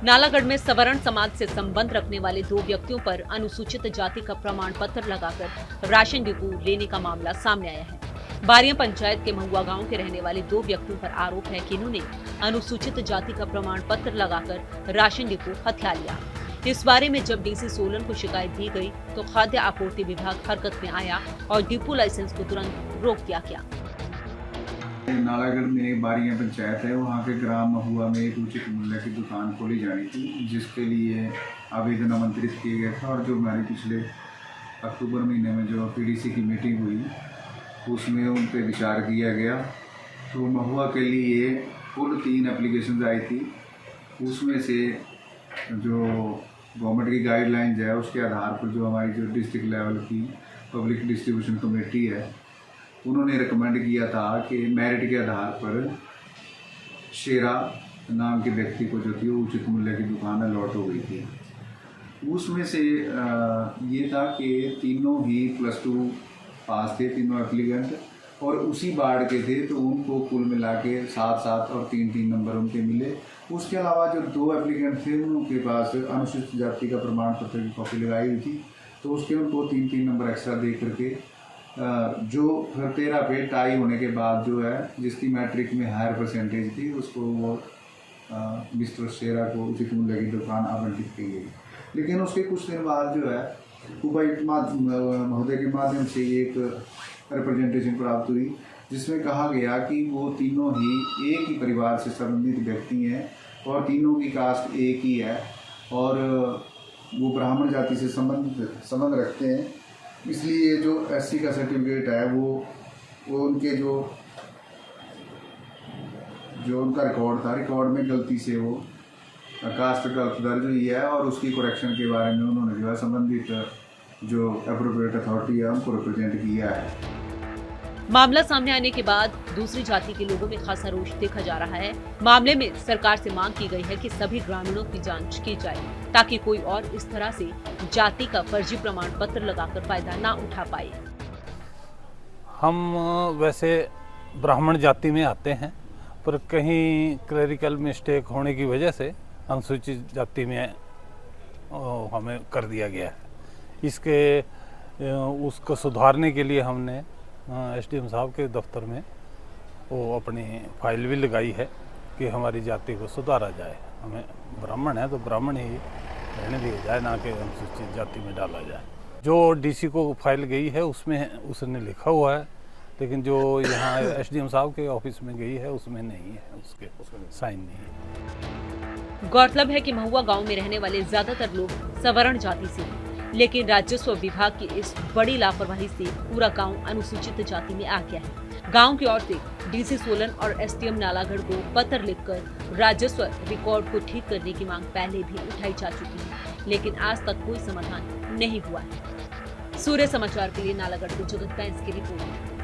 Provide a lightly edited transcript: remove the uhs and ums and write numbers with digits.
नालागढ़ में सवर्ण समाज से संबंध रखने वाले 2 व्यक्तियों पर अनुसूचित जाति का प्रमाण पत्र लगाकर राशन डिपो लेने का मामला सामने आया है। बारियां पंचायत के महुआ गांव के रहने वाले 2 व्यक्तियों पर आरोप है कि इन्होंने अनुसूचित जाति का प्रमाण पत्र लगाकर राशन डिपो हथिया लिया। इस बारे में जब डीसी सोलन को शिकायत दी गई तो खाद्य आपूर्ति विभाग हरकत में आया और डिपो लाइसेंस को तुरंत रोक दिया गया। नालागढ़ में बारियां पंचायत है, वहाँ के ग्राम महुआ में एक उचित मूल्य की दुकान खोली जानी थी, जिसके लिए आवेदन आमंत्रित किया गया था। और जो हमारी पिछले अक्टूबर महीने में जो पीडीसी की मीटिंग हुई उसमें उन पर विचार किया गया। तो महुआ के लिए कुल 3 एप्लीकेशन आई थी। उसमें से जो गवर्नमेंट की गाइडलाइंस है उसके आधार पर जो हमारी जो डिस्ट्रिक्ट लेवल की पब्लिक डिस्ट्रीब्यूशन कमेटी है उन्होंने रिकमेंड किया था कि मेरिट के आधार पर शेरा नाम के व्यक्ति को जो थी वो उचित मूल्य की दुकान अलॉट हो गई थी। उसमें से ये था कि तीनों ही +2 पास थे, तीनों एप्लीकेंट, और उसी वार्ड के थे, तो उनको कुल मिला के 7-7 और 3-3 नंबर उनके मिले। उसके अलावा जो 2 एप्लीकेंट थे उनके पास अनुसूचित जाति का प्रमाण पत्र की कॉपी लगाई हुई थी, तो उसके उनको 3-3 नंबर एक्स्ट्रा दे करके जो फिर 13 पे टाई होने के बाद जो है जिसकी मैट्रिक में हायर परसेंटेज थी उसको वो मिस्टर शेरा को उचित मूल्य की दुकान आवंटित की गई। लेकिन उसके कुछ दिन बाद जो है उपायुक्त महोदय के माध्यम से एक रिप्रेजेंटेशन प्राप्त हुई जिसमें कहा गया कि वो तीनों ही एक ही परिवार से संबंधित व्यक्ति हैं और तीनों की कास्ट एक ही है और वो ब्राह्मण जाति से संबंध रखते हैं। इसलिए जो एससी का सर्टिफिकेट है वो उनके जो उनका रिकॉर्ड में गलती से वो कास्ट गलत दर्ज हुई है और उसकी करेक्शन के बारे में उन्होंने जो है संबंधित जो एप्रोप्रिएट अथॉरिटी है उनको रिप्रेजेंट किया है। मामला सामने आने के बाद दूसरी जाति के लोगों में खासा रोष देखा जा रहा है। मामले में सरकार से मांग की गई है कि सभी ग्रामीणों की जांच की जाए ताकि कोई और इस तरह से जाति का फर्जी प्रमाण पत्र लगाकर फायदा ना उठा पाए। हम वैसे ब्राह्मण जाति में आते हैं, पर कहीं क्लरिकल मिस्टेक होने की वजह से अनुसूचित जाति में हमें कर दिया गया है। उसको सुधारने के लिए हमने एसडीएम साहब के दफ्तर में वो अपनी फाइल भी लगाई है कि हमारी जाति को सुधारा जाए। हमें ब्राह्मण है तो ब्राह्मण ही रहने दिया जाए, ना कि अनुसूचित जाति में डाला जाए। जो डीसी को फाइल गई है उसमें उसने लिखा हुआ है, लेकिन जो यहाँ एसडीएम साहब के ऑफिस में गई है उसमें नहीं है, उसके साइन नहीं है। गौरतलब है कि महुआ गांव में रहने वाले ज्यादातर लोग सवर्ण जाति से हैं, लेकिन राजस्व विभाग की इस बड़ी लापरवाही से पूरा गांव अनुसूचित जाति में आ गया है। गांव की ओर से डीसी सोलन और एसडीएम नालागढ़ को पत्र लिखकर राजस्व रिकॉर्ड को ठीक करने की मांग पहले भी उठाई जा चुकी है, लेकिन आज तक कोई समाधान नहीं हुआ है। सूर्य समाचार के लिए नालागढ़ से जगत बैंस की रिपोर्ट।